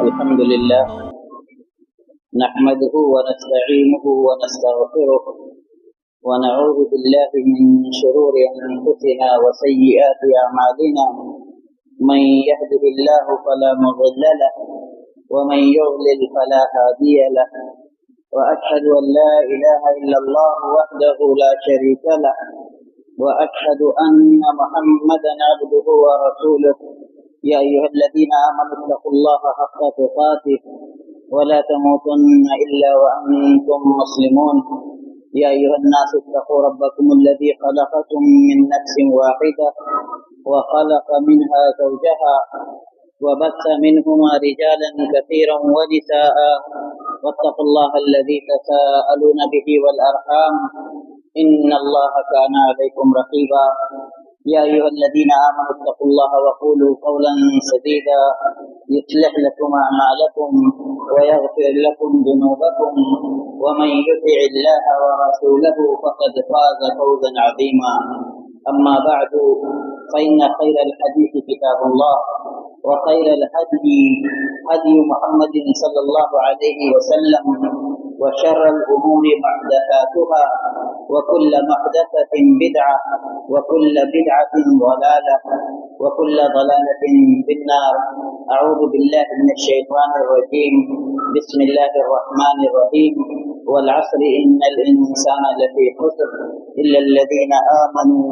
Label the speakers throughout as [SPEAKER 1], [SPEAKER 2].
[SPEAKER 1] الحمد لله نحمده ونستعينه ونستغفره ونعوذ بالله من شرور أنفسنا وسيئات أعمالنا من يهده الله فلا مضل له ومن يضلل فلا هادي له وأشهد أن لا إله إلا الله وحده لا شريك له وأشهد أن محمدا عبده ورسوله يا أيها الذين آمنوا اتقوا الله حق تقاته ولا تموتن إلا وأنتم مسلمون يا أيها الناس اتقوا ربكم الذي خلقكم من نفس واحدة وخلق منها زوجها وبث منهما رجالا كثيرا ونساء واتقوا الله الذي تساءلون به والأرحام إن الله كان عليكم رقيبا يا أيها الذين آمنوا اتقوا الله وقولوا قولا سديدا يصلح لكم أعمالكم ويغفر لكم ذنوبكم ومن يطع الله ورسوله فقد فاز فوزا عظيما أما بعد فإن خير الحديث كتاب الله وخير الهدي هدي محمد صلى الله عليه وسلم وشر الأمور محدثاتها وكل محدثة بدعة وكل بدعة ضلالة وكل ضلالة في النار أعوذ بالله من الشيطان الرجيم بسم الله الرحمن الرحيم والعصر إن الإنسان لفي خسر إلا الذين آمنوا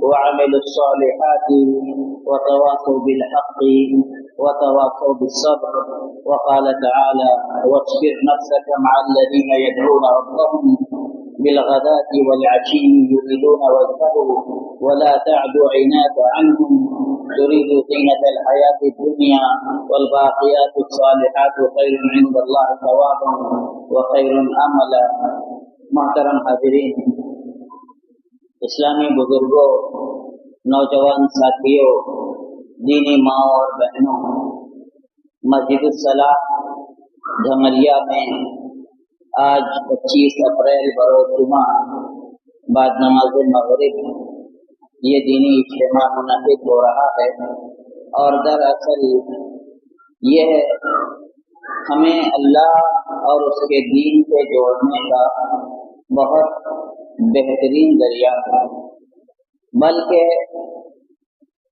[SPEAKER 1] وعملوا الصالحات وتواصوا بالحق وتواصوا بالصبر وقال تعالى واصبر نفسك مع الذين يدعون ربهم بالغداة والعشي يريدون وجهه ولا تعد عيناك عنهم تريد زينة الحياة الدنيا والباقيات الصالحات خير عند الله ثوابا وخير املا. محترم حاضرین، اسلامی بزرگوں، نوجوان ساتھیوں، دینی ماں اور بہنوں، مسجد الصلاح جھمریا میں آج 25 اپریل بروز جمعہ بعد نماز مغرب یہ دینی اجتماع منعقد ہو رہا ہے، اور دراصل یہ ہمیں اللہ اور اس کے دین سے جوڑنے کا بہت بہترین ذریعہ ہے، بلکہ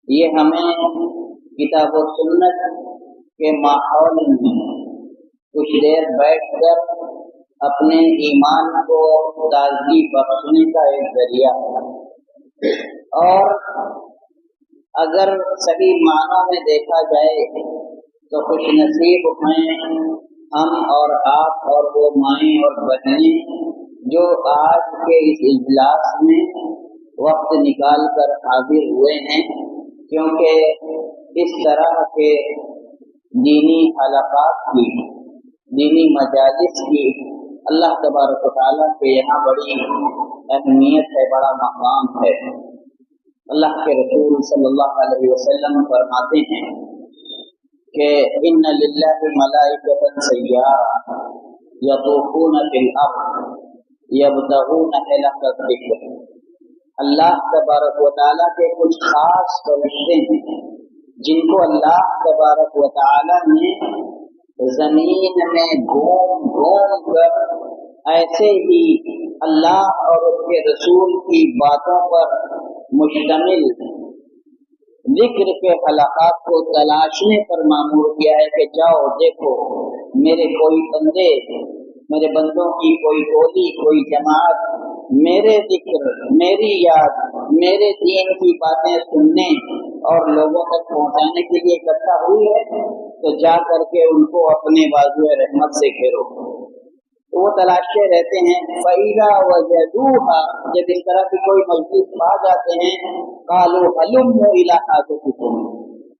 [SPEAKER 1] یہ ہمیں کتاب و سنت کے ماحول میں کچھ دیر بیٹھ کر اپنے ایمان کو تازگی بخشنے کا ایک ذریعہ ہے، اور اگر صحیح معنوں میں دیکھا جائے تو خوش نصیب ہیں ہم اور آپ اور وہ مائیں اور بہنیں جو آج کے اس اجلاس میں وقت نکال کر حاضر ہوئے ہیں، کیونکہ اس طرح کے دینی حلقات کی، دینی مجالس کی اللہ تبارک و تعالیٰ کے یہاں بڑی اہمیت ہے، بڑا مقام ہے۔ اللہ کے رسول صلی اللہ علیہ وسلم فرماتے ہیں کہ ان للہ ملائکۃ سیارہ یطوفون فی الارض یبتغون حلق الذکر، اللہ تبارک و تعالیٰ کے کچھ خاص فرشتے ہیں جن کو اللہ تبارک و تعالیٰ نے زمین میں گھوم گھوم کر ایسے ہی اللہ اور اس کے رسول کی باتوں پر مشتمل ذکر کے حلقات کو تلاشنے پر مامور کیا ہے کہ جاؤ دیکھو میرے کوئی بندے، میرے بندوں کی کوئی ٹولی، کوئی جماعت میرے ذکر، میری یاد، میرے دین کی باتیں سننے اور لوگوں تک پہنچانے کے لیے اکٹھا ہوئی ہے، تو جا کر کے ان کو اپنے بازو رحمت سے گھیرو۔ تو وہ تلاشتے رہتے ہیں، فَإِذَا وَجَدُوهَا، جب اس طرح کی کوئی مجلس پا جاتے ہیں، قَالُوا هَلُمُّوا إِلَىٰ حَاجَتِكُمْ،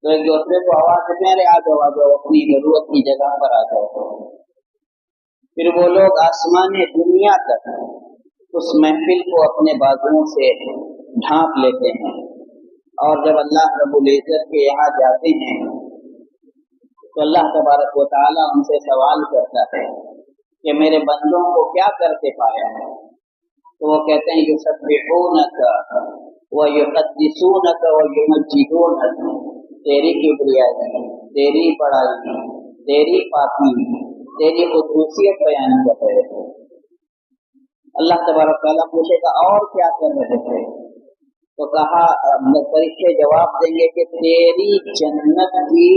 [SPEAKER 1] تو ایک دوسرے کو آواز دیتے ہیں، آ جاؤ اپنی ضرورت کی جگہ پر آ جاؤ۔ پھر وہ لوگ آسمان دنیا تک اس محفل کو اپنے بازوؤں سے ڈھانپ لیتے ہیں، اور جب اللہ رب العزت کے یہاں جاتے ہیں تو اللہ تبارک و تعالیٰ ان سے سوال کرتا ہے کہ میرے بندوں کو کیا کر کے پایا ہے؟ تو وہ کہتے ہیں یسبحونک ویقدسونک ویمجدونک، تیری کبریائی، تیری بڑائی، تیری پاکی، تیری خصوصیت بیان کر رہے تھے۔ اللہ تبارک تعالیٰ پوچھے گا اور کیا کر رہے تھے؟ تو کہا فرشتے جواب دیں گے کہ تیری جنت کی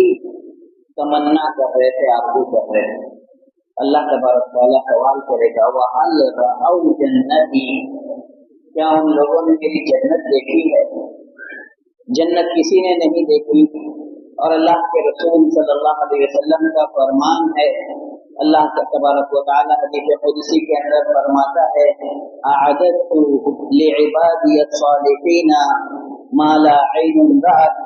[SPEAKER 1] تمنا کر رہے تھے، آرزو کر رہے تھے۔ اللہ تبارک تعالیٰ سوال کرے گا وَهَلْ رَأَوْا جَنَّتِي، کیا ان لوگوں نے میری جنت دیکھی ہے؟ جنت کسی نے نہیں دیکھی، اور اللہ کے رسول صلی اللہ علیہ وسلم کا فرمان ہے، اللہ تبارک و تعالیٰ حدیث قدسی کے اندر فرماتا ہے اعددت لعبادی الصالحین ما لا عین رأت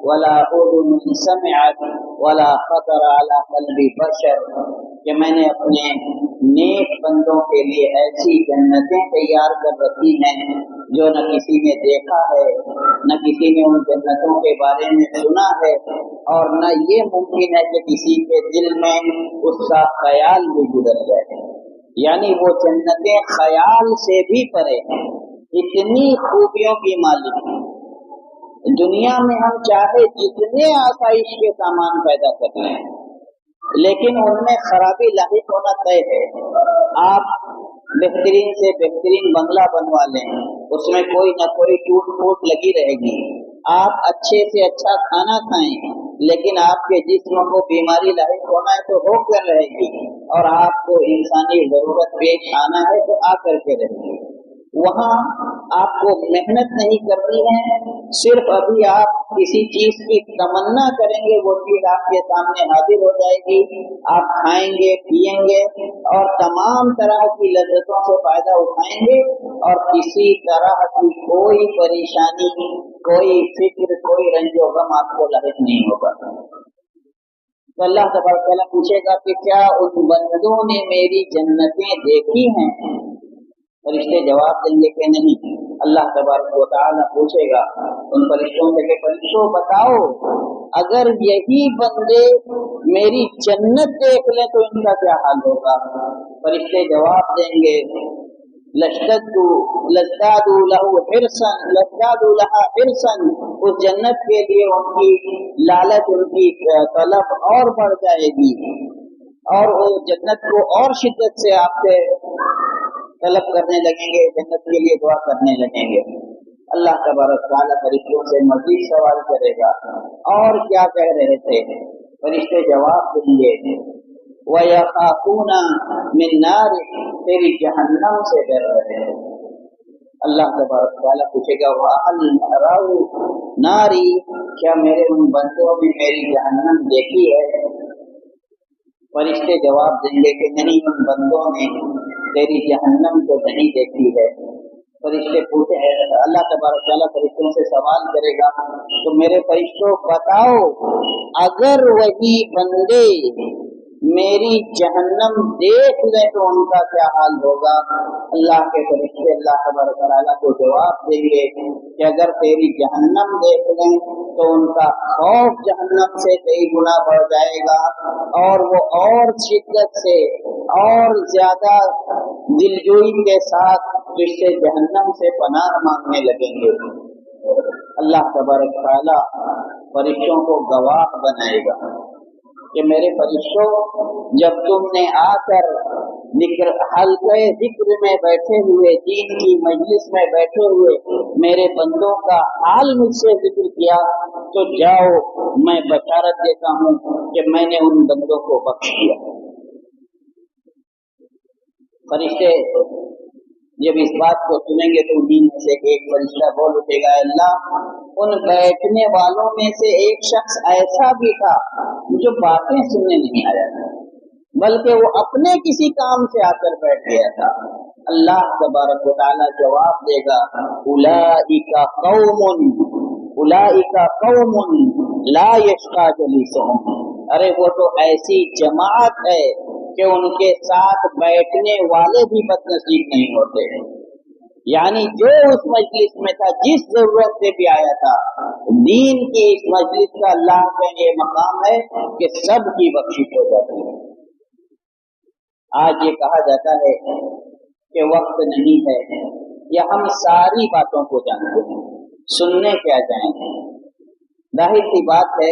[SPEAKER 1] ولا اذن سمعت ولا خطر على قلب بشر، کہ میں نے اپنے نیک بندوں کے لیے ایسی جنتیں تیار کر رکھی ہیں جو نہ کسی نے دیکھا ہے، نہ کسی نے ان جنتوں کے بارے میں سنا ہے، اور نہ یہ ممکن ہے کہ کسی کے دل میں اس کا خیال بھی گزر جائے۔ یعنی وہ جنتیں خیال سے بھی پرے ہیں، اتنی خوبیوں کی مالک ہیں۔ دنیا میں ہم چاہے جتنے آسائش کے سامان پیدا کر لیں، لیکن ان میں خرابی لاحق ہونا طے ہے۔ آپ بہترین سے بہترین بنگلہ بنوا لیں، اس میں کوئی نہ کوئی ٹوٹ پھوٹ لگی رہے گی۔ آپ اچھے سے اچھا کھانا کھائیں، لیکن آپ کے جسم کو بیماری لاحق ہونا ہے تو ہو کر رہے گی، اور آپ کو انسانی ضرورت پیش آنا ہے تو آ کر کے رہے گی۔ وہاں آپ کو محنت نہیں کرنی ہے، صرف ابھی آپ کسی چیز کی تمنا کریں گے، وہ چیز آپ کے سامنے حاضر ہو جائے گی، آپ کھائیں گے پیئیں گے اور تمام طرح کی لذتوں سے فائدہ اٹھائیں گے، اور کسی طرح کی کوئی پریشانی، کوئی فکر، کوئی رنج و غم آپ کو لاحق نہیں ہوگا۔ تو اللہ تبارک و تعالیٰ پوچھے گا کہ کیا ان بندوں نے میری جنتیں دیکھی ہیں؟ فرشتے جواب دیں گے کہ نہیں۔ اللہ تبارک و تعالیٰ پوچھے گا ان فرشتوں سے کہ فرشتوں بتاؤ، اگر یہی بندے میری جنت دیکھ لیں تو ان کا کیا حال ہوگا؟ فرشتے جواب دیں گے لَازْدَادُوا لَهُ حِرْصًا، اس جنت کے لیے ان کی لالچ، ان کی طلب اور بڑھ جائے گی، اور وہ جنت کو اور شدت سے آپ سے طلب کرنے لگیں گے، جنت کے لیے دعا کرنے لگیں گے۔ اللہ تبارک تعالیٰ فرشتوں سے مزید سوال کرے گا اور کیا کہہ رہے تھے؟ فرشتے جواب دیں گے وَيَخَافُونَ مِن نَارِ، تیری جہنم سے ڈر رہے ہیں۔ اللہ تبارک تعالیٰ پوچھے گا وَهَلْ رَأَوْا نَارِي، کیا میرے ان بندوں نے میری جہنم دیکھی ہے؟ فرشتے جواب دیں گے کہ نہیں، ان بندوں نے تیری جہنم تو نہیں دیکھی ہے۔ فرشتے پوچھے، اللہ تبارک تعالیٰ فرشتوں سے سوال کرے گا تو میرے فرشتوں بتاؤ، اگر وہی بندے میری جہنم دیکھ لیں تو ان کا کیا حال ہوگا؟ اللہ کے فرشتے اللہ تبارک تعالیٰ کو جواب دیں گے کہ اگر تیری جہنم دیکھ لیں تو ان کا خوف جہنم سے کئی گنا بڑھ جائے گا، اور وہ اور شدت سے اور زیادہ دلجوئی کے ساتھ اس سے جہنم سے پناہ مانگنے لگیں گے۔ اللہ تبارک تعالیٰ فرشتوں کو گواہ بنائے گا کہ میرے فرشتوں، جب تم نے آ کر حلقہ ذکر میں بیٹھے ہوئے، دین کی مجلس میں بیٹھے ہوئے میرے بندوں کا حال مجھ سے ذکر کیا، تو جاؤ میں بشارت دیتا ہوں کہ میں نے ان بندوں کو بخش دیا۔ فرشتے جب اس بات کو سنیں گے تو انہیں میں سے ایک فرشتہ بول اٹھے گا، اللہ ان بیٹھنے والوں میں سے ایک شخص ایسا بھی تھا جو باتیں سننے نہیں آیا تھا، بلکہ وہ اپنے کسی کام سے آ کر بیٹھ گیا تھا۔ اللہ تبارک و تعالیٰ جواب دے گا اولئک قوم لا یشقی جلیسہم، ارے وہ تو ایسی جماعت ہے کہ ان کے ساتھ بیٹھنے والے بھی بد نصیب نہیں ہوتے۔ یعنی جو اس مجلس میں تھا، جس ضرورت سے بھی آیا تھا، دین کی اس مجلس کا اللہ کا یہ مقام ہے کہ سب کی بخشش ہو جاتی ہے۔ آج یہ کہا جاتا ہے کہ وقت نہیں ہے، یا ہم ساری باتوں کو جانتے ہیں، سننے کیا جائیں۔ ظاہر سی بات ہے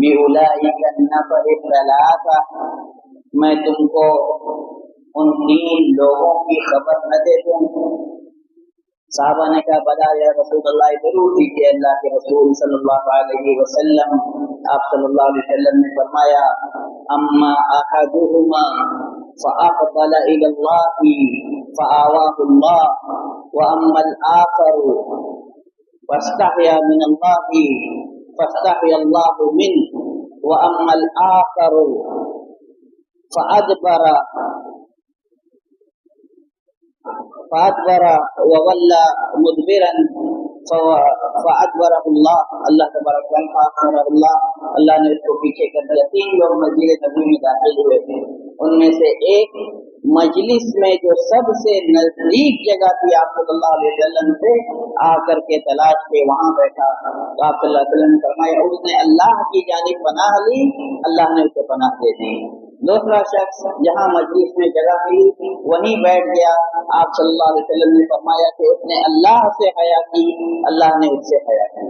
[SPEAKER 1] بِأُولَٰئِكَ النَّفَرِ الثَّلَاثَةِ، میں تم کو ان 3 لوگوں کی خبر نہ دے دوں؟ صحابہ نے کہا بلا یا رسول اللہ، ضرور دیجیے اللہ کے رسول صلی اللہ علیہ وسلم۔ آپ صلی اللہ علیہ وسلم نے فرمایا اما احدهما فاقبل الى الله فآواه الله، واما الاخر فاستحيا من الله فاستحيا الله منه، واما الاخر فادبر وولى مدبرا فادبره الله، اللہ تبارک و تعالی اللہ نے اس کو پیچھے کر دیا۔ 3 لوگ مسجد نبی میں داخل ہوئے تھے، ان میں سے ایک مجلس میں جو سب سے نزدیک جگہ تھی آپ صلی اللہ علیہ وسلم سے، آ کر کے تلاش کے وہاں بیٹھا۔ تو آپ صلی اللہ علیہ وسلم نے فرمایا اس نے اللہ کی جانب پناہ لی، اللہ نے اسے پناہ دے دی۔ دوسرا شخص جہاں مجلس میں جگہ ملی وہیں بیٹھ گیا، آپ صلی اللہ علیہ وسلم نے فرمایا کہ اس نے اللہ سے حیا کی، اللہ نے اس سے حیا کی۔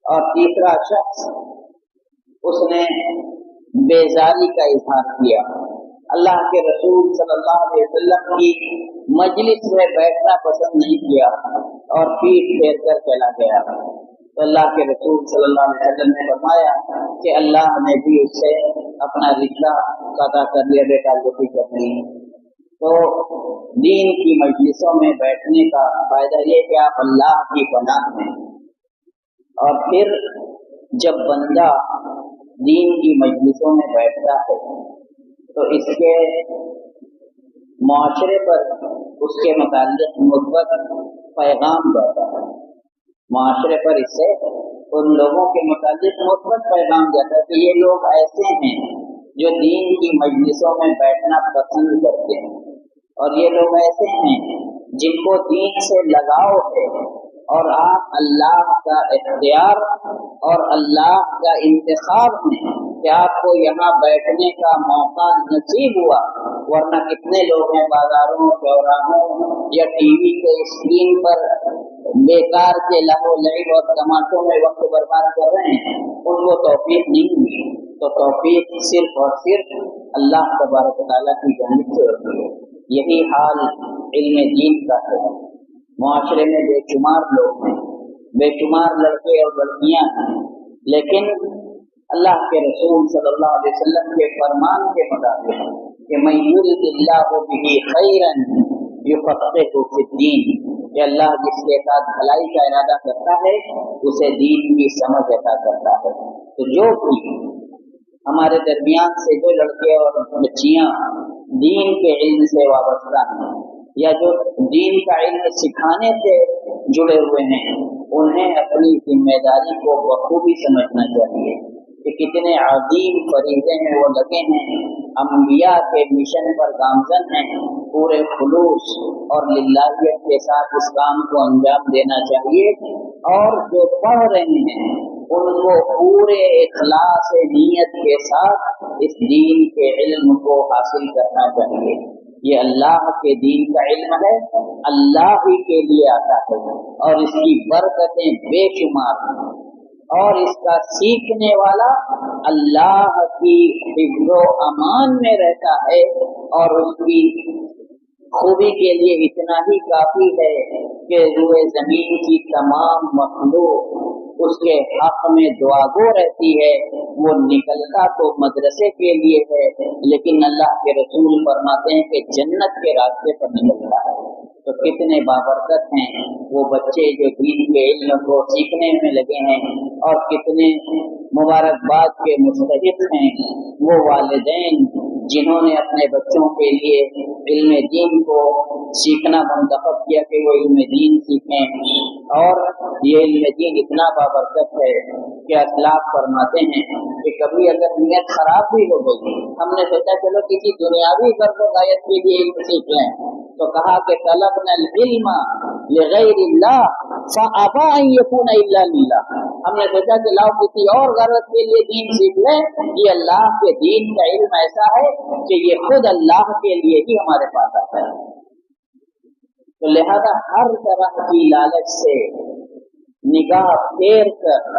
[SPEAKER 1] اور تیسرا شخص اس نے بیزاری کا اظہار کیا، اللہ کے رسول صلی اللہ علیہ وسلم کی مجلس میں بیٹھنا پسند نہیں کیا اور پیٹھ پھیر کر چلا گیا۔ تو اللہ کے رسول صلی اللہ علیہ وسلم نے فرمایا کہ اللہ نے بھی اس سے اپنا رشتہ قطع کر لیا، بے تعلقی کر لی۔ تو دین کی مجلسوں میں بیٹھنے کا فائدہ یہ کہ آپ اللہ کی پناہ میں، اور پھر جب بندہ دین کی مجلسوں میں بیٹھتا ہے تو اس کے معاشرے پر اس کے متعلق مثبت پیغام جاتا ہے، معاشرے پر اس سے ان لوگوں کے متعلق مثبت پیغام جاتا ہے کہ یہ لوگ ایسے ہیں جو دین کی مجلسوں میں بیٹھنا پسند کرتے ہیں، اور یہ لوگ ایسے ہیں جن کو دین سے لگاؤ ہے، اور آپ اللہ کا اختیار اور اللہ کا انتخاب ہے کہ آپ کو یہاں بیٹھنے کا موقع نصیب ہوا، ورنہ کتنے لوگ ہیں بازاروں چوراہوں یا ٹی وی کے اسکرین پر بیکار کے لہو لعب اور تماشوں میں وقت برباد کر رہے ہیں، ان کو توفیق نہیں ہوئی۔ تو توفیق صرف اور صرف اللہ تبارک و تعالیٰ کی جانب سے ہوتی ہے۔ یہی حال علم دین کا ہے۔ معاشرے میں بے شمار لوگ ہیں، بے شمار لڑکے اور لڑکیاں ہیں، لیکن اللہ کے رسول صلی اللہ علیہ وسلم کے فرمان کے مطابق کہ من یرد اللہ بہ خیرا یفقہہ فی الدین، کہ اللہ جس کے ساتھ بھلائی کا ارادہ کرتا ہے اسے دین کی سمجھ عطا کرتا ہے۔ تو جو بھی ہمارے درمیان سے جو لڑکے اور بچیاں دین کے علم سے وابستہ ہیں یا جو دین کا علم سکھانے سے جڑے ہوئے ہیں، انہیں اپنی ذمہ داری کو بخوبی سمجھنا چاہیے کہ کتنے عظیم فریضے ہیں وہ لگے ہیں، انبیاء کے مشن پر گامزن ہیں، پورے خلوص اور للہیت کے ساتھ اس کام کو انجام دینا چاہیے، اور جو پڑھ رہے ہیں ان کو پورے اخلاص نیت کے ساتھ اس دین کے علم کو حاصل کرنا چاہیے۔ یہ اللہ کے دین کا علم ہے، اللہ ہی کے لیے آتا ہے، اور اس کی برکتیں بے شمار ہیں، اور اس کا سیکھنے والا اللہ کی حفظ و امان میں رہتا ہے، اور اس کی خوبی کے لیے اتنا ہی کافی ہے کہ روئے زمین کی تمام مخلوق اس کے حق میں دعا گو رہتی ہے۔ وہ نکلتا تو مدرسے کے لیے ہے، لیکن اللہ کے رسول فرماتے ہیں کہ جنت کے راستے پر نکلتا ہے۔ تو کتنے بابرکت ہیں وہ بچے جو دین کے علم کو سیکھنے میں لگے ہیں، اور کتنے مبارکباد کے مستحق ہیں وہ والدین جنہوں نے اپنے بچوں کے لیے علم دین کو سیکھنا منتخب کیا کہ وہ علم دین سیکھیں۔ اور یہ علم دین اتنا بابرکت ہے کہ اسلاف فرماتے ہیں کہ کبھی اگر نیت خراب بھی ہو گئی، ہم نے سوچا چلو کسی دنیاوی غرض و غایت کے لیے علم سیکھ لیں، تو کہا کہ طلبنا العلم لغیر اللہ فابى ان يكون الا للہ، ہم نے سوچا کہ لاؤ کسی اور غرض کے لیے دین سیکھ لیں، یہ اللہ کے دین کا علم ایسا ہے کہ یہ خود اللہ کے لیے ہی ہمارے پاس آتا ہے۔ تو لہذا ہر طرح کی لالچ سے نگاہ پھیر کر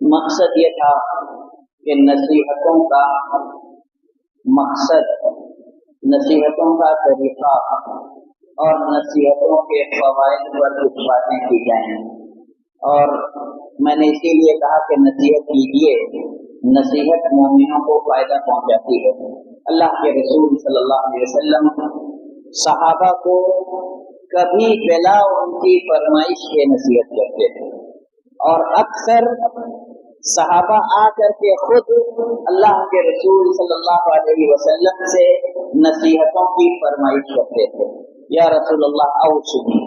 [SPEAKER 1] مقصد یہ تھا کہ نصیحتوں کا مقصد، نصیحتوں کا طریقہ اور نصیحتوں کے فوائد پر کچھ باتیں کی جائیں، اور میں نے اسی لیے کہا کہ نصیحت کیجیے، نصیحت مومنوں کو فائدہ پہنچاتی ہے۔ اللہ کے رسول صلی اللہ علیہ وسلم صحابہ کو کبھی بلا ان کی فرمائش کے نصیحت کرتے تھے، اور اکثر صحابہ آ کر کے خود اللہ کے رسول صلی اللہ علیہ وسلم سے نصیحتوں کی فرمائش کرتے تھے۔ یا رسول اللہ اوصنی،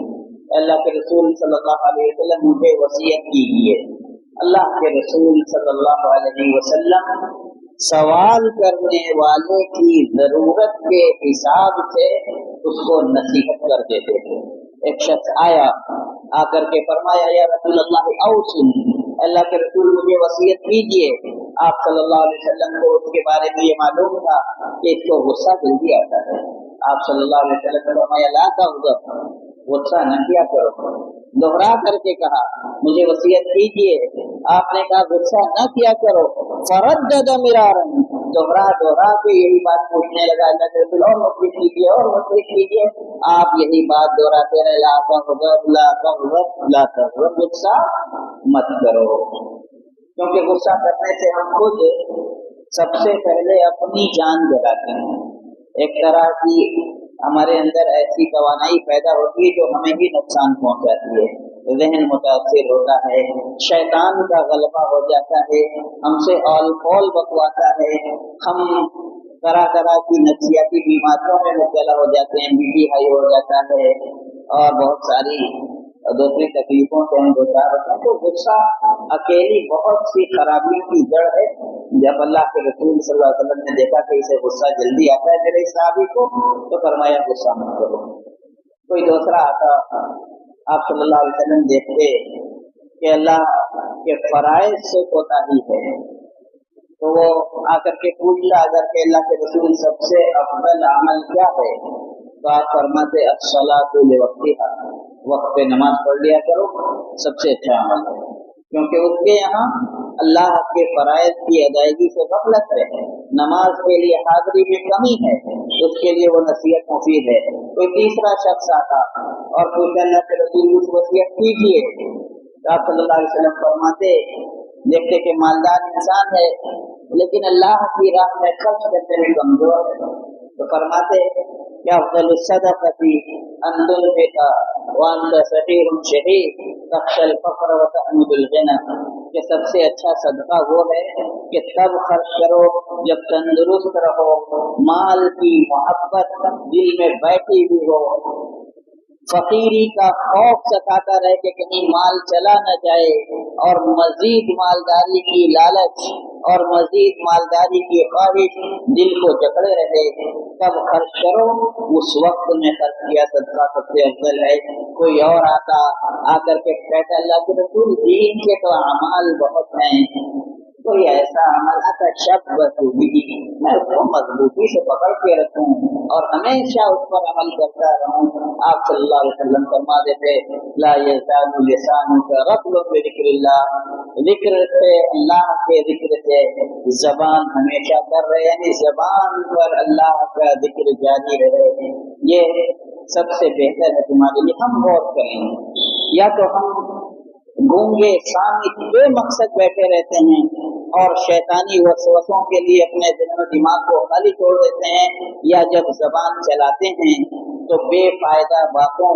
[SPEAKER 1] اللہ کے رسول صلی اللہ علیہ وسلم مجھے وصیت کیجیے۔ اللہ کے رسول صلی اللہ علیہ وسلم سوال کرنے والے کی ضرورت کے حساب سے اس کو نصیحت کر دیتے تھے۔ ایک شخص آیا، آ کر کے فرمایا یا رسول اللہ اوصنی، اللہ کے رسول مجھے وصیت کیجیے۔ آپ صلی اللہ علیہ وسلم کو اس کے بارے میں یہ معلوم تھا کہ اس کو غصہ جلدی آتا ہے۔ آپ صلی اللہ علیہ وسلم نے فرمایا لا تغضب، غصہ نہ کیا کرو۔ دوہرا کر کے کہا مجھے وصیت کیجیے، آپ نے کہا غصہ نہ کیا کرو۔ فردد مرارا، دوہرا کے یہی بات پوچھنے لگا اللہ کے رسول اور وصیت کیجیے اور وصیت کیجیے۔ آپ یہی بات دوہراتے رہے لا تغضب لا تغضب لا تغضب، غصہ مت کرو، کیونکہ غصہ کرنے سے ہم خود سب سے پہلے اپنی جان جلاتے ہیں۔ ایک طرح کی ہمارے اندر ایسی توانائی پیدا ہوتی ہے جو ہمیں بھی نقصان پہنچاتی ہے، ذہن متاثر ہوتا ہے، شیطان کا غلبہ ہو جاتا ہے، ہم سے اول پول بکواتا ہے، ہم طرح طرح کی نفسیاتی بیماریوں میں مبتلا ہو جاتے ہیں، بی پی ہائی ہو جاتا ہے اور بہت ساری دوسری تکلیفوں سے ہم دوچار ہوتے ہیں۔ تو غصہ اکیلی بہت سی خرابی کی جڑ ہے۔ جب اللہ کے رسول صلی اللہ علیہ وسلم نے دیکھا کہ اسے غصہ جلدی آتا ہے میرے صحابی کو، تو فرمایا غصہ مت کرو۔ کوئی دوسرا آتا، آپ صلی اللہ علیہ وسلم دیکھتے کہ اللہ کے فرائض سے کوتاہی ہے، تو وہ آ کر کے پوچھتا اگر کہ اللہ کے رسول سب سے افضل عمل کیا ہے، تو آپ فرماتے الصلاۃ لوقتہا، وقت پہ نماز پڑھ لیا کرو، سب سے اچھا عمل ہے، کیونکہ اس کے یہاں اللہ کے فرائض کی ادائیگی سے غفلت ہے، نماز کے لیے حاضری میں کمی ہے، اس کے لیے وہ نصیحت مفید ہے۔ کوئی تیسرا شخص آتا اور پوچھا اللہ کے رسول کچھ وصیت کیجیے، آپ صلی اللہ علیہ وسلم فرماتے دیکھتے کہ مالدار انسان ہے لیکن اللہ کی راہ میں خرچ کرتے ہوئے کمزور ہے، تو فرماتے کیا افضل الصدقۃ ان تنفق وانت صحیح شہید تخشى الفقر وتأمل الغنى، کہ سب سے اچھا صدقہ وہ ہے کہ تب خرچ کرو جب تندرست رہو، مال کی محبت دل میں بیٹھی ہوئی ہو، فقیری کا خوف ستاتا رہے کہ کہیں مال چلا نہ جائے، اور مزید مالداری کی لالچ اور مزید مالداری کی خواہش دل کو جکڑے رہے، تب خرچ کرو، اس وقت میں خرچ کیا صدقہ سب سے افضل ہے۔ کوئی اور آتا آ کر کے کہتا اللہ کے رسول دین کے تو اعمال بہت ہیں، کوئی ایسا عمل آتا شب بسوگی میں اس کو مضبوطی سے پکڑ کے رکھوں اور ہمیشہ اس پر عمل کرتا رہوں۔ آپ صلی اللہ علیہ وسلم فرما دیتے لا یزال لسانک رطبا بذکر اللہ، ذکر سے اللہ کے ذکر سے زبان ہمیشہ کر رہے، یعنی زبان پر اللہ کا ذکر جاری رہے، یہ سب سے بہتر ہے تمہارے لیے۔ ہم غور کریں، یا تو ہم گونگے صامت بے مقصد بیٹھے رہتے ہیں اور شیطانی وسوسوں کے لیے اپنے دل و دماغ کو خالی چھوڑ دیتے ہیں، یا جب زبان چلاتے ہیں تو بے فائدہ باتوں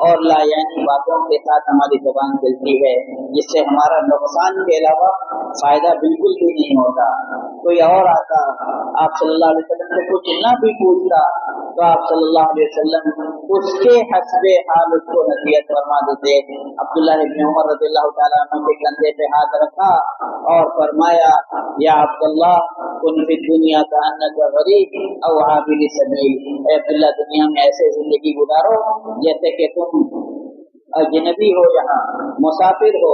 [SPEAKER 1] اور لا یعنی باتوں کے ساتھ ہماری زبان چلتی ہے، جس سے ہمارا نقصان کے علاوہ فائدہ بالکل بھی نہیں ہوتا۔ کوئی اور آتا آپ صلی اللہ علیہ وسلم سے کچھ نہ بھی پوچھتا تو آپ صلی اللہ علیہ وسلم اس کے حسب حال اس کو نصیحت فرما دیتے۔ عبداللہ بن عمر رضی اللہ تعالیٰ عنہ کے کندھے پہ ہاتھ رکھا اور فرمایا یا عبداللہ کن فی الدنیا کأنک غریب او عابر سبیل، اے عبداللہ دنیا میں ایسے زندگی گزارو جیسے کہ تم اجنبی ہو، یہاں مسافر ہو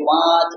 [SPEAKER 1] 5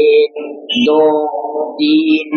[SPEAKER 1] 1 2 3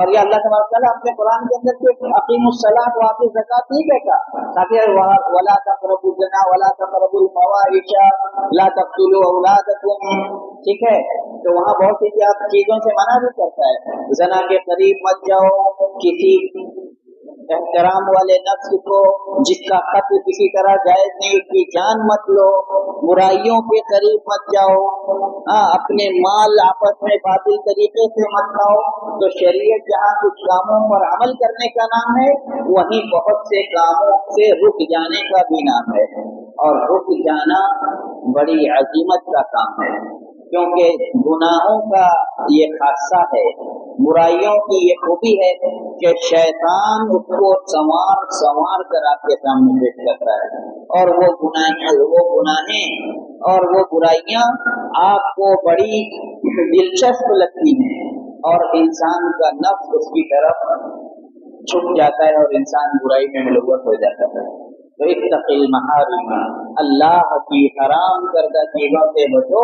[SPEAKER 1] اور یہ اللہ تبارک تعالیٰ اپنے قرآن کے اندر کہ اقیموا الصلاۃ وآتوا الزکاۃ نہیں کہتا، تاکہ ولا تقربوا الزنا ولا تقربوا الفواحش لا تقتلوا اولادکم، ٹھیک ہے، تو وہاں بہت سی چیزوں سے منع بھی کرتا ہے، زنا کے قریب مت جاؤ، کسی احترام والے نفس کو جس کا قتل کسی طرح جائز نہیں کی جان مت لو، برائیوں کے قریب مت جاؤ، اپنے مال آپس میں باطل طریقے سے مت کھاؤ۔ تو شریعت جہاں کچھ کاموں پر عمل کرنے کا نام ہے، وہیں بہت سے کاموں سے رک جانے کا بھی نام ہے، اور رک جانا بڑی عظمت کا کام ہے، کیونکہ گناہوں کا یہ خاصہ ہے، برائیوں کی یہ خوبی ہے کہ شیطان اس کو سنوار کر آپ کے سامنے پیش کرتا ہے، اور وہ گناہیں اور وہ برائیاں آپ کو بڑی دلچسپ لگتی ہیں، اور انسان کا نفس اس کی طرف چھپ جاتا ہے اور انسان برائی میں ملوث ہو جاتا ہے۔ تو اتق المحارم، اللہ کی حرام کردہ چیزوں سے بچو،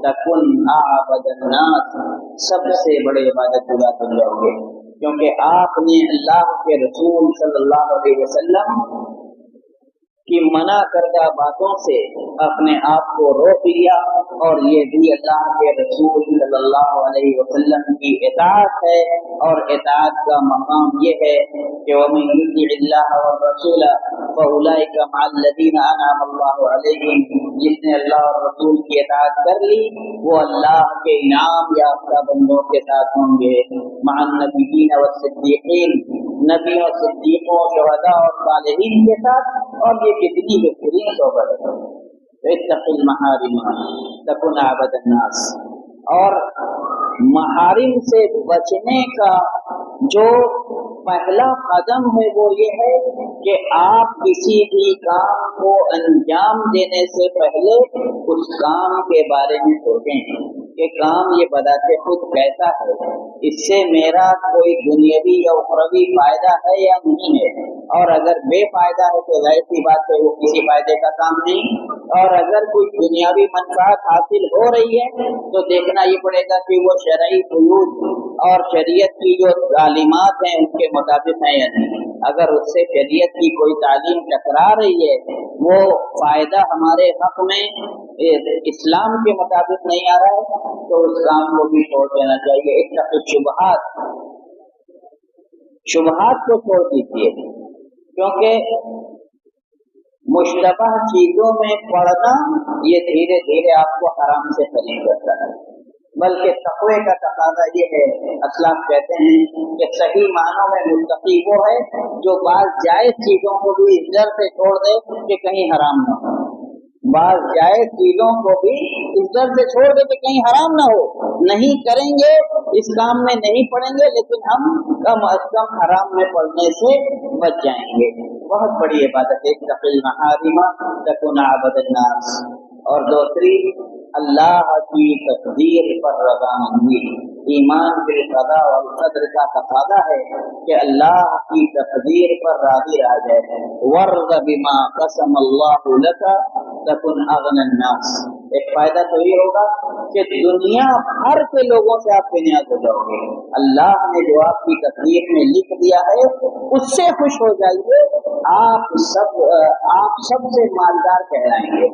[SPEAKER 1] تکن اعبد الناس، سب سے بڑے عبادت گزار بن جاؤ گے، کیونکہ آپ نے اللہ کے رسول صلی اللہ علیہ وسلم کی منع کردہ باتوں سے اپنے آپ کو روک لیا، اور یہ بھی اللہ کے رسول صلی اللہ علیہ وسلم کی اطاعت ہے، اور اطاعت کا مقام یہ ہے کہ وَمَن يُطِعِ اللَّهَ وَالرَّسُولَ فَأُولَٰئِكَ مَعَ الَّذِينَ أَنْعَمَ اللَّهُ عَلَيْهِمْ، جس نے اللہ اور رسول کی اطاعت کر لی وہ اللہ کے انعام یافتہ بندوں کے ساتھ ہوں گے، مع النبیین والصدیقین، نبیوں، صدیقوں، شہداء اور صالحین کے ساتھ، اور یہ کتنی بہترین صحبت ہے۔ اتق المحارم تکن اعبد الناس، اور محارم سے بچنے کا جو پہلا قدم ہے وہ یہ ہے کہ آپ کسی بھی کام کو انجام دینے سے پہلے اس کام کے بارے میں سوچیں کہ کام یہ بذات خود کیسا ہے، اس سے میرا کوئی دنیاوی یا اخروی فائدہ ہے یا نہیں ہے، اور اگر بے فائدہ ہے تو ظاہر سی بات ہے وہ کسی فائدے کا کام نہیں، اور اگر کوئی دنیاوی منفعت حاصل ہو رہی ہے تو دیکھنا یہ پڑے گا کہ وہ شرعی قیود اور شریعت کی جو تعلیمات ہیں ان کے مطابق ہیں یا نہیں۔ اگر اس سے شریعت کی کوئی تعلیم ٹکرا رہی ہے، وہ فائدہ ہمارے حق میں اسلام کے مطابق نہیں آ رہا ہے، تو اس کام کو بھی چھوڑ دینا چاہیے۔ اتق الشبہات، شبہات کو چھوڑ دیجیے، کیونکہ مشتبہ چیزوں میں پڑنا یہ دھیرے دھیرے آپ کو حرام سے قریب کرتا ہے، بلکہ تقوی کا تقاضا یہ ہے، اسلاف کہتے ہیں کہ صحیح معنوں میں متقی وہ ہے جو بعض جائز چیزوں کو بھی اس ڈر سے چھوڑ دے کہ کہیں حرام نہ ہو، بعض جائز چیزوں کو بھی اس ڈر سے چھوڑ دے کہ کہیں حرام نہ ہو، نہیں کریں گے، اس کام میں نہیں پڑیں گے، لیکن ہم کم از کم حرام میں پڑنے سے بچ جائیں گے۔ بہت بڑی عبادت ہے اتق المحارم تکن اعبد الناس، اور دوسری اللہ کی تقدیر پر رضامندی، ایمان بالقضاء والقدر کا تقاضا ہے کہ اللہ کی تقدیر پر راضی رہ جائے۔ وارض بما قسم اللہ لک تکن اغنى الناس، ایک فائدہ تو یہ ہوگا کہ دنیا بھر کے لوگوں سے آپ بے نیاز ہو جاؤ گے، اللہ نے جو آپ کی تقدیر میں لکھ دیا ہے اس سے خوش ہو جائیے، آپ سب سے مالدار کہلائیں گے،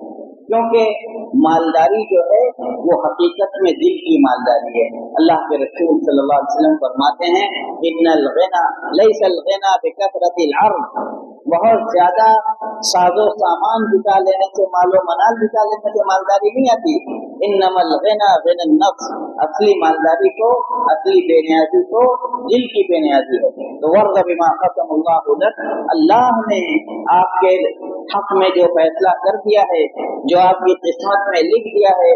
[SPEAKER 1] کیونکہ مالداری جو ہے وہ حقیقت میں دل کی مالداری ہے۔ اللہ کے رسول صلی اللہ علیہ وسلم فرماتے ہیں ان الغنى ليس الغنى بكثرة العرض، بہت زیادہ ساز و سامان جٹا لینے سے، مال و منال جٹا لینے سے مالداری نہیں آتی، انما الغنى غنى النفس، اصلی مالداری تو، اصلی بے نیازی تو دل کی بے نیازی ہے۔ تو وارض بما قسم اللہ لک، اللہ نے آپ کے حق میں جو فیصلہ کر دیا ہے، جو آپ کی قسمت میں لکھ دیا ہے،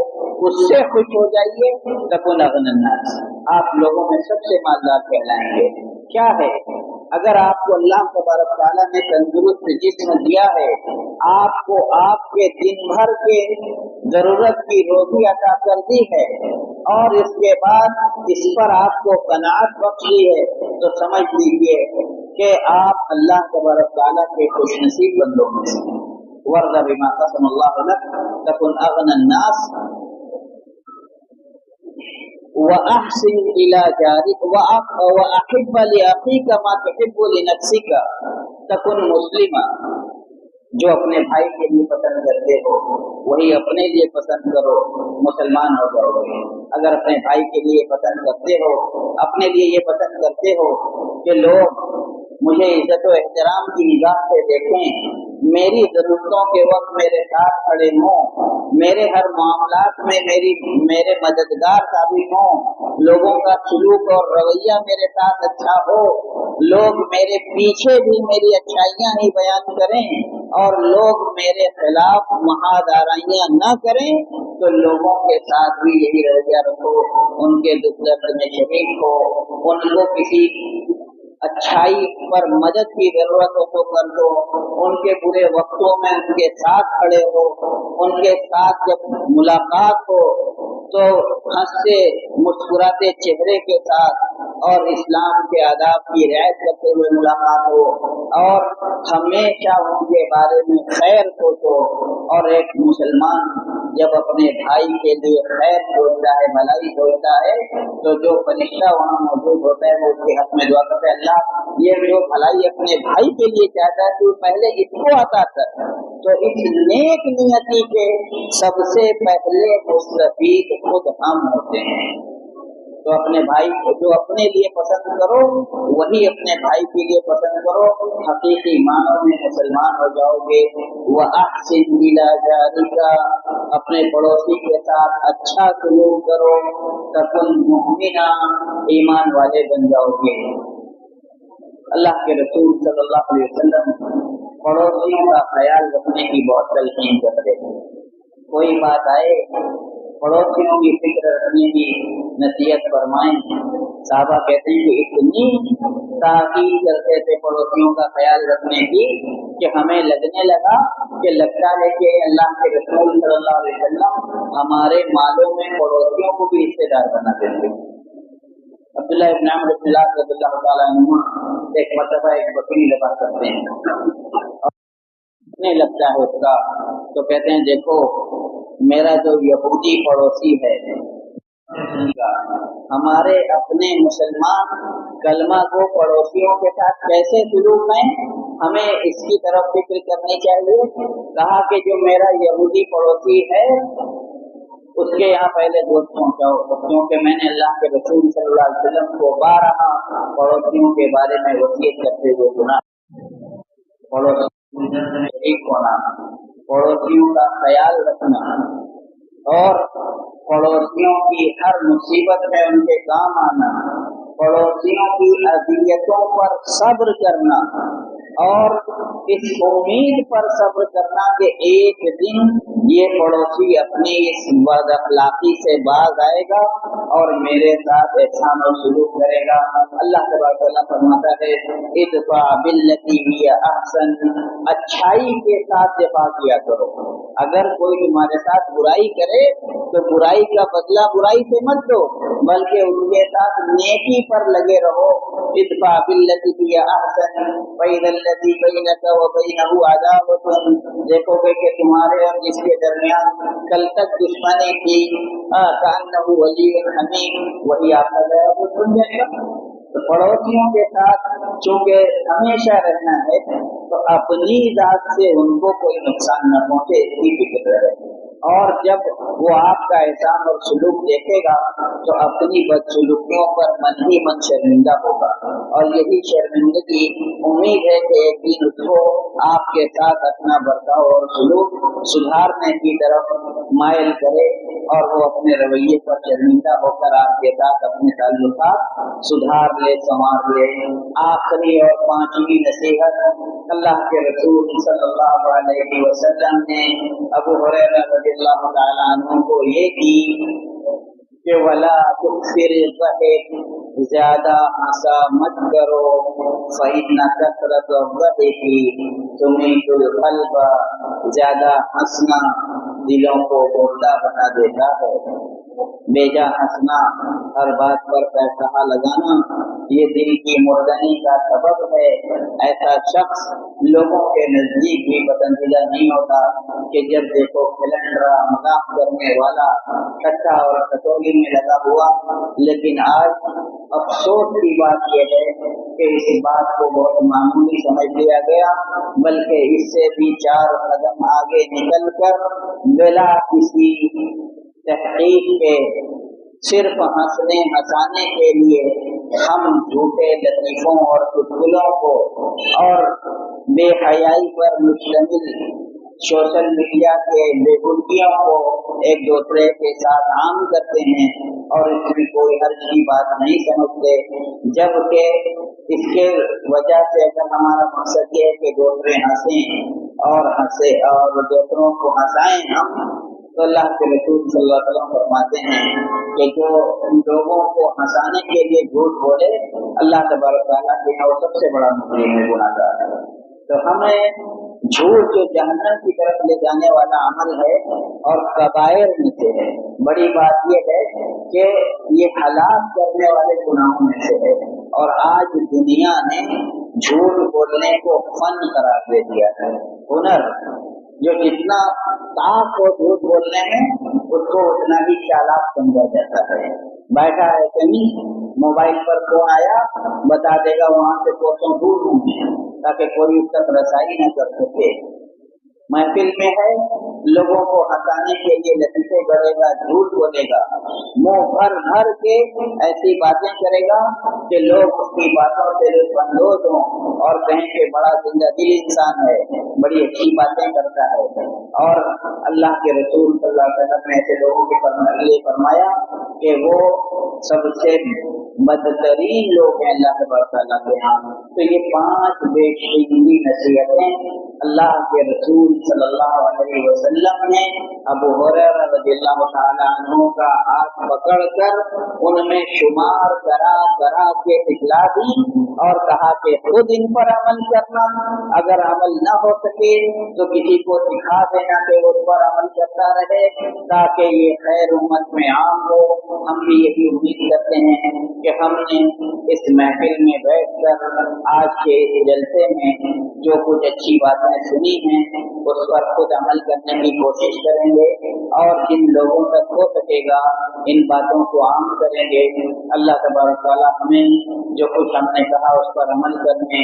[SPEAKER 1] اس سے خوش ہو جائیے، تکن اغنى الناس، آپ لوگوں میں سب سے مالدار کہلائیں گے۔ کیا ہے؟ اگر آپ کو اللہ تبارک تعالیٰ نے تندرست جسم دیا ہے، آپ کو آپ کے دن بھر کے ضرورت کی روزی عطا کر دی ہے، اور اس کے بعد اس پر آپ کو قناعت بخشی ہے، تو سمجھ لیجیے کہ آپ اللہ تبارک تعالیٰ کے خوش نصیب بندوں میں سے ہیں۔ وارض بما قسم اللہ لک تکن اغنى الناس، وأحسن إلى جارك وأحب لأخيك ما تحب لنفسك تكن مسلما. جو اپنے بھائی کے لیے پسند کرتے ہو وہی اپنے لیے پسند کرو، مسلمان ہو جاؤ گے. اگر اپنے بھائی کے لیے پسند کرتے ہو، اپنے لیے یہ پسند کرتے ہو کہ لوگ مجھے عزت و احترام کی نگاہ سے دیکھیں، میری ضرورتوں کے وقت میرے ساتھ کھڑے ہوں، میرے ہر معاملات میں میرے مددگار ثابت ہوں، لوگوں کا سلوک اور رویہ میرے ساتھ اچھا ہو، لوگ میرے پیچھے بھی میری اچھائیاں ہی بیان کریں اور لوگ میرے خلاف محاذ آرائیاں نہ کریں، تو لوگوں کے ساتھ بھی یہی رویہ رکھو، ان کے دکھ درد میں شریک ہو، ان کو کسی اچھائی پر مدد کی ضرورت ہو تو کر دو، ان کے برے وقتوں میں ان کے ساتھ کھڑے ہو، ان کے ساتھ جب ملاقات ہو تو ہنستے مسکراتے چہرے کے ساتھ اور اسلام کے آداب کی رعایت کرتے ہوئے ملاقات ہو، اور ہمیشہ ان کے بارے میں خیر سوچو. اور ایک مسلمان جب اپنے بھائی کے لیے خیر سوچتا ہے، بھلائی سوچتا ہے، تو جو فرشتہ وہاں موجود ہوتا ہے وہ اس کے حق میں دعا کرتا ہے، اللہ یہ جو بھلائی اپنے بھائی کے لیے چاہتا ہے تو پہلے اس کو عطا کر. تو اس نیک نیتی کے سب سے پہلے مستفید خود ہم ہوتے ہیں. تو اپنے بھائی کو جو اپنے لیے پسند کرو وہی اپنے بھائی کے لیے پسند کرو، حقیقی معنوں میں مسلمان ہو جاؤ گے. وَأَحْسِنْ إِلَىٰ جَارِكَ، اپنے پڑوسی کے ساتھ اچھا سلوک کرو، تَكُنْ مُؤْمِنًا، ایمان والے بن جاؤ گے. اللہ کے رسول صلی اللہ علیہ وسلم پڑوسیوں کا خیال رکھنے کی بہت تلقین کرتے ہیں. کوئی بات آئے پڑوسیوں کی فکر رکھنے کی نصیحت فرمائیں. صحابہ کہتے ہیں کہ اتنی تاکید کرتے تھے پڑوسیوں کا خیال رکھنے کی کہ ہمیں لگنے لگا کہ لگتا ہے کہ اللہ کے رسول صلی اللہ علیہ وسلم ہمارے مالوں میں پڑوسیوں کو بھی حصے دار بنا دیتے. عبداللہ ابن عمرو بن العاص رضی اللہ تعالیٰ عنہ ایک مرتبہ ایک بکری ذبح کرتے ہیں، لگتا ہے اس کا، تو کہتے ہیں دیکھو میرا جو یہودی پڑوسی ہے، ہمارے اپنے مسلمان کلمہ کو پڑوسیوں کے ساتھ کیسے سلوک ہیں، ہمیں اس کی طرف فکر کرنی چاہیے. کہا کہ جو میرا یہودی پڑوسی ہے اس کے یہاں پہلے دوست پہنچاؤ، کیونکہ میں نے اللہ کے رسول صلی اللہ علیہ وسلم کو بارہا پڑوسیوں کے بارے میں وصیت کرتے ہوئے سنا. پڑوسیوں میں شریک ہونا، پڑوسیوں کا خیال رکھنا اور پڑوسیوں کی ہر مصیبت میں ان کے کام آنا، پڑوسیوں کی اذیتوں پر صبر کرنا اور اس امید پر صبر کرنا کہ ایک دن یہ پڑوسی اپنی اس بد اخلاقی سے باز آئے گا اور میرے ساتھ احسان اور سلوک کرے گا. اللہ تبارک و تعالیٰ فرماتا ہے ادفع باللتی ہی احسن، اچھائی کے ساتھ دفاع کیا کرو. اگر کوئی تمہارے ساتھ برائی کرے تو برائی کا بدلہ برائی سے مت دو، بلکہ ان کے ساتھ نیکی پر لگے رہو. ادفع باللتی ہی احسن فإذا الذی بینک وبینہ عداوۃ، دیکھو گے کہ تمہارے اور جس کے درمیان کل تک دشمنی تھی کأنہ ولی حمیم، وہی آپ کا دیا سن جائے گا. تو پڑوسیوں کے ساتھ چونکہ ہمیشہ رہنا ہے تو اپنی ذات سے ان کو کوئی نقصان نہ پہنچے اس کی فکر رہے، اور جب وہ آپ کا احسان اور سلوک دیکھے گا تو اپنی بدسلوکیوں پر من ہی من شرمندہ ہوگا، اور یہی شرمندگی امید ہے کہ ایک دن اس کو آپ کے ساتھ اپنا برتاؤ اور سلوک سدھارنے کی طرف مائل کرے اور وہ اپنے رویے پر شرمندہ ہو کر آپ کے ساتھ اپنے تعلقات سدھار لے، سنوار لے. آخری اور پانچویں نصیحت اللہ کے رسول صلی اللہ علیہ وسلم نے ابو ہریرہ رضی اللہ تعالیٰ عنہ کو یہ کی کہ ولا تکثر الضحک، زیادہ ہنسا مت کرو، فإن کثرت الضحک تمیت القلب، زیادہ ہنسنا دلوں کو مردہ بنا دیتا ہے۔ بیجا ہنسنا، ہر بات پر پیسہ لگانا، یہ دل کی مردنی کا سبب ہے۔ ایسا شخص لوگوں کے نزدیک بھی پسندیدہ نہیں ہوتا کہ جب دیکھو کھلنڈرا مذاق کرنے والا ٹھٹا اور ٹٹولی میں لگا ہوا۔ لیکن آج افسوس کی بات یہ ہے کہ اس بات کو بہت معمولی سمجھ لیا گیا، بلکہ اس سے بھی 4 قدم آگے نکل کر بلا کسی تحقیق کے صرف ہنسانے کے لیے ہم جھوٹے لطیفوں اور چٹکلوں کو اور بے حیائی پر مشتمل سوشل میڈیا کے بےبودیوں کو ایک دوسرے کے ساتھ عام کرتے ہیں اور اس میں کوئی حرج کی بات نہیں سمجھتے، جبکہ اس کے وجہ سے اگر ہمارا مقصد یہ ہے کہ دوسرے ہنسیں اور دوسروں کو ہنسائیں ہم، تو اللہ کے رسول صلی اللہ علیہ وسلم فرماتے ہیں کہ جو لوگوں کو ہنسانے کے لیے جھوٹ بولے، اللہ تبارک تعالیٰ کے یہاں وہ سب سے بڑا مجرم ہے، گناہ گار ہے۔ تو ہمیں جھوٹ جو جہنم کی طرف لے جانے والا عمل ہے اور کبائر میں سے ہے، بڑی بات یہ ہے کہ یہ ہلاک کرنے والے گناہوں میں سے ہے، اور آج دنیا نے جھوٹ بولنے کو فن قرار دے دیا ہے، ہنر۔ جو جتنا طاقت ہو جھوٹ بولنے میں، اس کو اتنا ہی چالاک سمجھا جاتا ہے۔ بیٹھا ہے کہیں، موبائل پر فون آیا، بتا دے گا وہاں سے کوسوں دور ہوں تاکہ کوئی اس تک رسائی نہ کر سکے۔ محفل میں ہے، لوگوں کو ہنسانے کے لیے لطیفے گڑے گا، جھوٹ بولے گا، منہ بھر بھر کے ایسی باتیں کرے گا کہ لوگ اس کی باتوں سے لطف اندوز ہوں اور کہیں کہ بڑا زندہ دل انسان ہے، بڑی اچھی باتیں کرتا ہے۔ اور اللہ کے رسول صلی اللہ علیہ وسلم نے ایسے لوگوں کے لیے فرمایا کہ وہ سب سے بدترین لوگ ہیں اللہ تبارک تعالیٰ کے ہاں۔ تو یہ 5 بے شماری نصیحتیں اللہ کے رسول صلی اللہ علیہ وسلم نے ابو ہریرہ رضی اللہ تعالیٰ عنہ کا ہاتھ پکڑ کر ان میں شمار کرا کے دکھلا دی اور کہا کہ خود ان پر عمل کرنا، اگر عمل نہ ہو سکے تو کسی کو دکھا دینا کہ اس پر عمل کرتا رہے تاکہ یہ خیر امت میں عام ہو۔ ہم بھی یہی امید کرتے ہیں کہ ہم نے اس محفل میں بیٹھ کر آج کے اس جلسے میں جو کچھ اچھی باتیں سنی ہیں اس پر خود عمل کرنے کی کوشش کریں گے، اور جن لوگوں تک ہو سکے گا ان باتوں کو عام کریں گے۔ اللہ تبارک تعالیٰ ہمیں جو کچھ ہم نے کہا اس پر عمل کرنے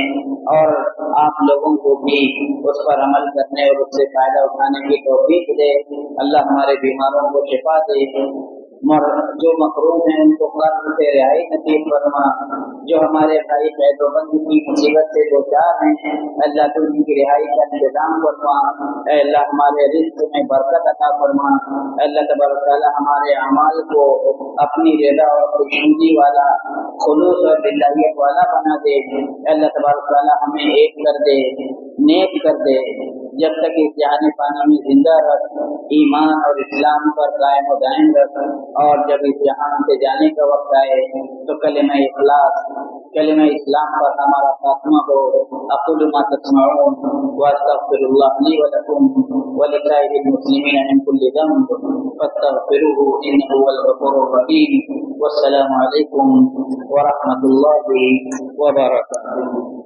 [SPEAKER 1] اور آپ لوگوں کو بھی اس پر عمل کرنے اور اس سے فائدہ اٹھانے کی توفیق دے۔ اللہ ہمارے بیماروں کو شفا دے، جو محروم ہیں ان کو قرض سے رہائی نصیب فرما، جو ہمارے بھائی قید و بند کی مصیبت سے دو چار ہیں اللہ تو ان کی رہائی کا انتظام فرما۔ اے اللہ ہمارے رزق میں برکت عطا فرما۔ اے اللہ تبارک تعالیٰ ہمارے اعمال کو اپنی رضا اور خوشنودی والا، خلوص اور للہیت والا بنا دے۔ اے اللہ تبارک تعالیٰ ہمیں ایک کر دے، نیک کر دے، جب تک اس جہان پانی میں زندہ رکھ، ایمان اور اسلام پر قائم و دائم رکھ، اور جب اس جہان سے جانے کا وقت آئے تو کلمہ اخلاص، کلمہ اسلام پر ہمارا خاتمہ ہو۔ اقول ما تسمعون واستغفر اللہ لی ولکم ولسائر المسلمین من کل ذنب فاستغفروه انہ هو الغفور الرحیم۔ والسلام علیکم ورحمۃ اللہ وبرکاتہ۔